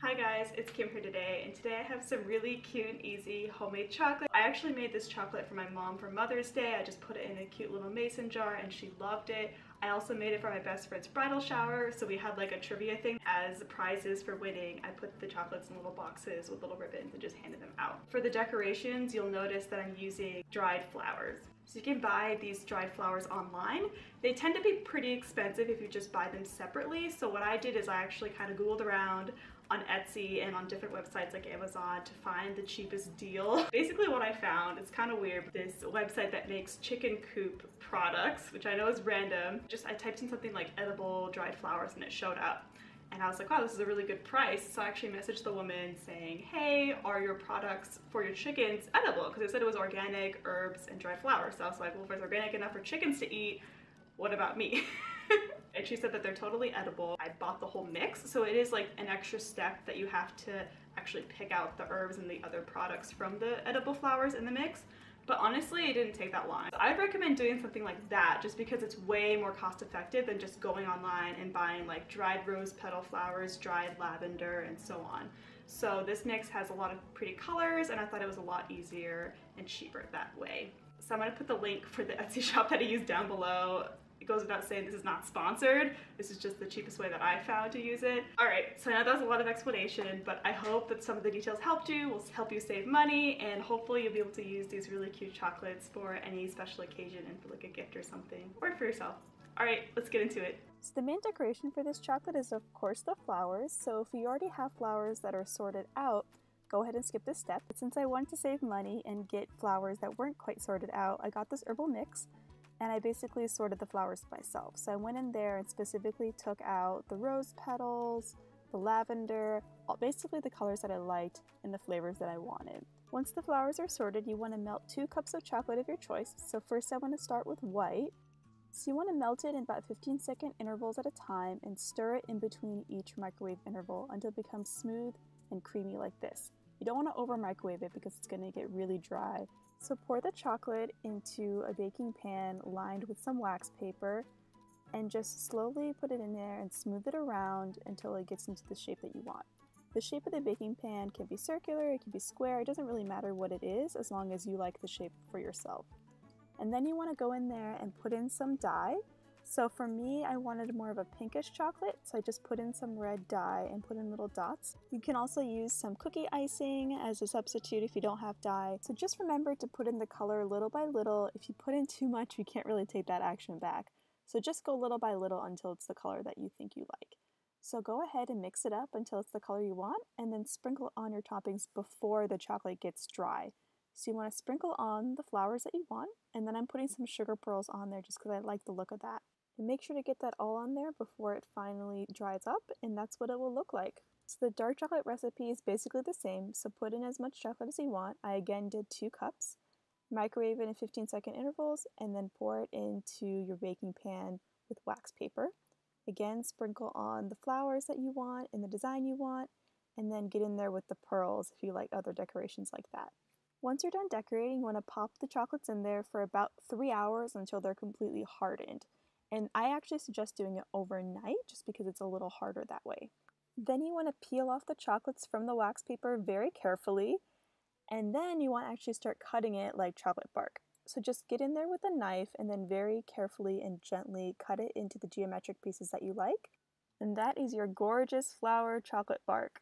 Hi guys, it's Kim here today, and today I have some really cute and easy homemade chocolate. I actually made this chocolate for my mom for Mother's Day. I just put it in a cute little mason jar and she loved it. I also made it for my best friend's bridal shower, so we had like a trivia thing. As prizes for winning, I put the chocolates in little boxes with little ribbons and just handed them out. For the decorations, you'll notice that I'm using dried flowers. So you can buy these dried flowers online. They tend to be pretty expensive if you just buy them separately. So what I did is I actually kind of Googled around on Etsy and on different websites like Amazon to find the cheapest deal. Basically what I found, it's kind of weird, this website that makes chicken coop products, which I know is random. I typed in something like edible dried flowers and it showed up. And I was like, wow, this is a really good price. So I actually messaged the woman saying, hey, are your products for your chickens edible? Because it said it was organic, herbs, and dried flowers. So I was like, well, if it's organic enough for chickens to eat, what about me? And she said that they're totally edible. I bought the whole mix, so it is like an extra step that you have to actually pick out the herbs and the other products from the edible flowers in the mix. But honestly, it didn't take that long. So I'd recommend doing something like that just because it's way more cost effective than just going online and buying like dried rose petal flowers, dried lavender, and so on. So this mix has a lot of pretty colors and I thought it was a lot easier and cheaper that way. So I'm gonna put the link for the Etsy shop that I used down below. It goes without saying this is not sponsored. This is just the cheapest way that I found to use it. All right, so I know that was a lot of explanation, but I hope that some of the details helped you, will help you save money, and hopefully you'll be able to use these really cute chocolates for any special occasion and for like a gift or something, or for yourself. All right, let's get into it. So the main decoration for this chocolate is of course the flowers. So if you already have flowers that are sorted out, go ahead and skip this step. But since I wanted to save money and get flowers that weren't quite sorted out, I got this herbal mix and I basically sorted the flowers myself. So I went in there and specifically took out the rose petals, the lavender, basically the colors that I liked and the flavors that I wanted. Once the flowers are sorted, you want to melt 2 cups of chocolate of your choice. So first I want to start with white. So you want to melt it in about 15-second intervals at a time and stir it in between each microwave interval until it becomes smooth and creamy like this. You don't want to over microwave it because it's going to get really dry. So pour the chocolate into a baking pan lined with some wax paper and just slowly put it in there and smooth it around until it gets into the shape that you want. The shape of the baking pan can be circular, it can be square, it doesn't really matter what it is as long as you like the shape for yourself. And then you want to go in there and put in some dye. So for me, I wanted more of a pinkish chocolate, so I just put in some red dye and put in little dots. You can also use some cookie icing as a substitute if you don't have dye. So just remember to put in the color little by little. If you put in too much, you can't really take that action back. So just go little by little until it's the color that you think you like. So go ahead and mix it up until it's the color you want, and then sprinkle on your toppings before the chocolate gets dry. So you want to sprinkle on the flowers that you want, and then I'm putting some sugar pearls on there just because I like the look of that. And make sure to get that all on there before it finally dries up, and that's what it will look like. So the dark chocolate recipe is basically the same, so put in as much chocolate as you want. I again did 2 cups. Microwave it in 15-second intervals, and then pour it into your baking pan with wax paper. Again, sprinkle on the flowers that you want and the design you want, and then get in there with the pearls if you like other decorations like that. Once you're done decorating, you want to pop the chocolates in there for about 3 hours until they're completely hardened. And I actually suggest doing it overnight just because it's a little harder that way. Then you want to peel off the chocolates from the wax paper very carefully, and then you want to actually start cutting it like chocolate bark. So just get in there with a knife and then very carefully and gently cut it into the geometric pieces that you like. And that is your gorgeous flower chocolate bark.